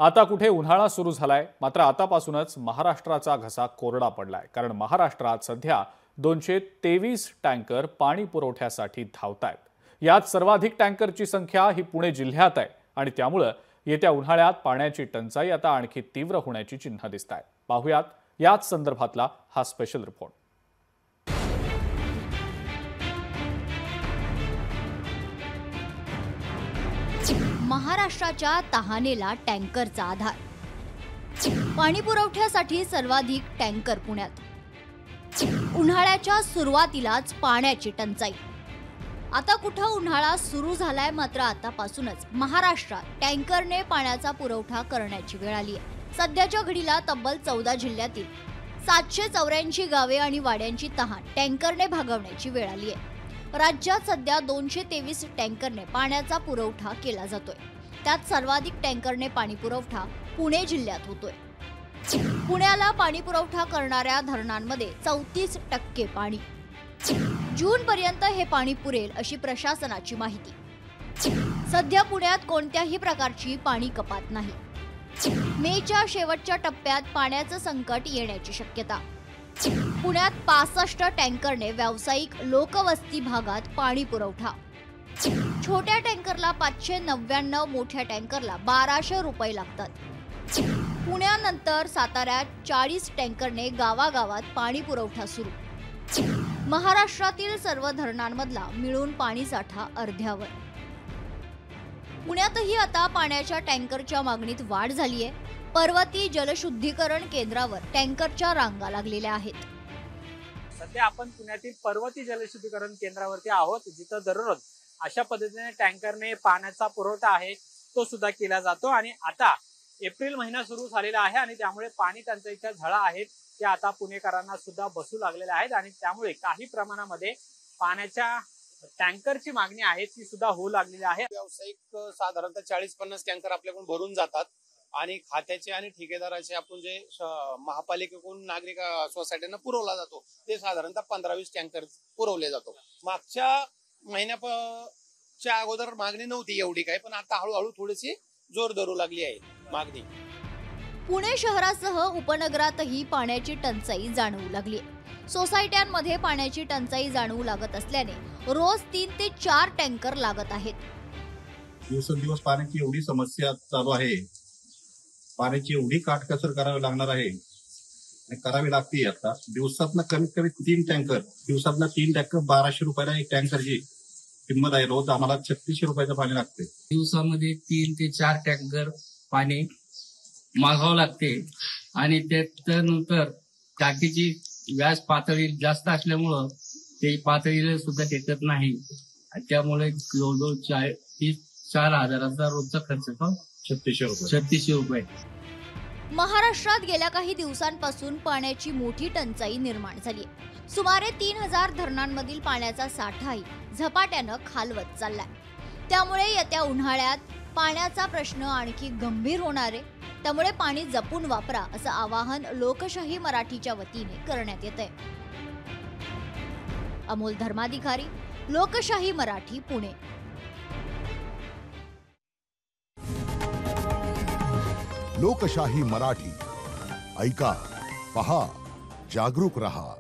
आता कुठे उन्हाळा सुरू झालाय, मात्र आतापासूनच महाराष्ट्राचा घसा कोरडा पडलाय। कारण महाराष्ट्रात सध्या 223 टँकर पाणी पुरवठ्यासाठी धावतायत। यात सर्वाधिक टँकरची संख्या ही पुणे जिल्ह्यात आहे आणि त्यामुळे येत्या उन्हाळ्यात पाण्याची टंचाई आता आणखी तीव्र होण्याची चिन्ह दिसतायत। पाहूयात याच संदर्भातला हा स्पेशल रिपोर्ट। महाराष्ट्राच्या तहानेला टँकरचा आधार। पाणी पुरवठ्यासाठी सर्वाधिक टँकर पुण्यात। उन्हाळ्याच्या सुरुवातीलाच पाण्याची टंचाई। आता कुठं उन्हाळा सुरू झालाय, मात्र आतापासूनच महाराष्ट्रात टँकरने पाण्याचा पुरवठा करण्याची वेळ आली आहे। सध्याच्या घडीला तब्बल 14 जिल्ह्यातील 784 गावे आणि वाड्यांची तहान टँकरने भागवण्याची वेळ आली आहे। राज्यात सध्या 223 टँकरने पाण्याचा पुरवठा केला जातोय। त्यात सर्वाधिक टँकरने पाणी पुरवठा पुणे जिल्ह्यात होतोय। पुण्याला पाणी पुरवठा करणाऱ्या धरणांमध्ये 34% पाणी। जून पर्यंत हे पाणी पुरेल अशी प्रशासनाची माहिती। सध्या पुण्यात कोणत्याही प्रकारची पाणी कपात नाही। मेच्या शेवटच्या टप्प्यात पाण्याचं संकट येण्याची शक्यता। पुण्यात 65 टँकरने व्यावसायिक लोकवस्ती भागात पाणी पुरवठा। छोट्या टँकरला 599, मोठ्या टँकरला 1200 रुपये लागतात। पुण्यानंतर साताऱ्यात 40 टँकरने गावागावात पाणी पुरवठा सुरू। महाराष्ट्रातील सर्व धरणांमधला मिळून पाणीसाठा अर्ध्यावर। पुण्यातही आता पाण्याच्या टँकरच्या मागणीत वाढ झाली आहे। पर्वती जलशुद्धीकरण केंद्रावर टँकरच्या रांगा लागलेल्या आहेत। सध्या आपण पुण्यातील पर्वती जलशुद्धीकरण केंद्रावरती आहोत, जिथं दररोज अशा पद्धतीने टँकरने पाण्याचा पुरवठा आहे तो सुद्धा केला जातो। आणि आता एप्रिल महिना सुरू झालेला आहे आणि त्यामुळे पाणी टंचाईच्या झळा आहेत त्या आता पुणेकरांना सुद्धा बसू लागलेल्या आहेत आणि त्यामुळे काही प्रमाणामध्ये पाण्याच्या टँकरची मागणी आहे ती सुद्धा होऊ लागलेली आहे। व्यावसायिक साधारणतः 40-50 टँकर आपल्याकडून भरून जातात आणि खात्याचे आणि ठेकेदाराचे आपण जे महापालिकेकडून नागरिक सोसायटींना पुरवला जातो ते साधारणतः 15-20 टँकर पुरवले जातो। मागच्या महिन्याच्या अगोदर मागणी नव्हती एवढी काय, पण आता हळूहळू थोडीशी जोर धरू लागली आहे मागणी। पुणे शहरासह उपनगरातही पाण्याची टंचाई जाणवू लागली। सोसायट्यांमध्ये पाण्याची टंचाई जाणवू लागत असल्याने रोज 3 ते 4 टँकर लागत आहेत। दिवसेंदिवस पाण्याची एवढी समस्या चालू आहे, पाण्याची एवढी काटकसर करावी लागणार आहे आणि करावी लागते। आता दिवसातनं कमीत कमी 3 टँकर, दिवसातनं 3 टँकर 1200 रुपयाला एक टँकरची किंमत आहे। रोज आम्हाला 3600 रुपयाचं पाणी लागते। दिवसामध्ये 3 ते 4 टँकर पाणी मागावं लागते आणि त्यानंतर टाकीची व्यास पातळी जास्त असल्यामुळं ते पातळीला सुद्धा टेकत नाही। त्यामुळे जवळजवळ 4,000चा रोजचा खर्च होतो। 3600 रुपये। महाराष्ट्रात गेल्या काही दिवसांपासून पाण्याची मोठी टंचाई निर्माण झाली आहे। सुमारे 3000 धरणांमधील पाण्याचा साठाही झपाट्यानं खालवत चाललाय। त्यामुळे येत्या उन्हाळ्यात पाण्याचा प्रश्न आणखी गंभीर होणार आहे। त्यामुळे पाणी जपून वापरा असं आवाहन लोकशाही मराठीच्या वतीने करण्यात येतंय। अमोल धर्माधिकारी, लोकशाही मराठी, पुणे। लोकशाही मराठी ऐका, पहा, जागरूक रहा।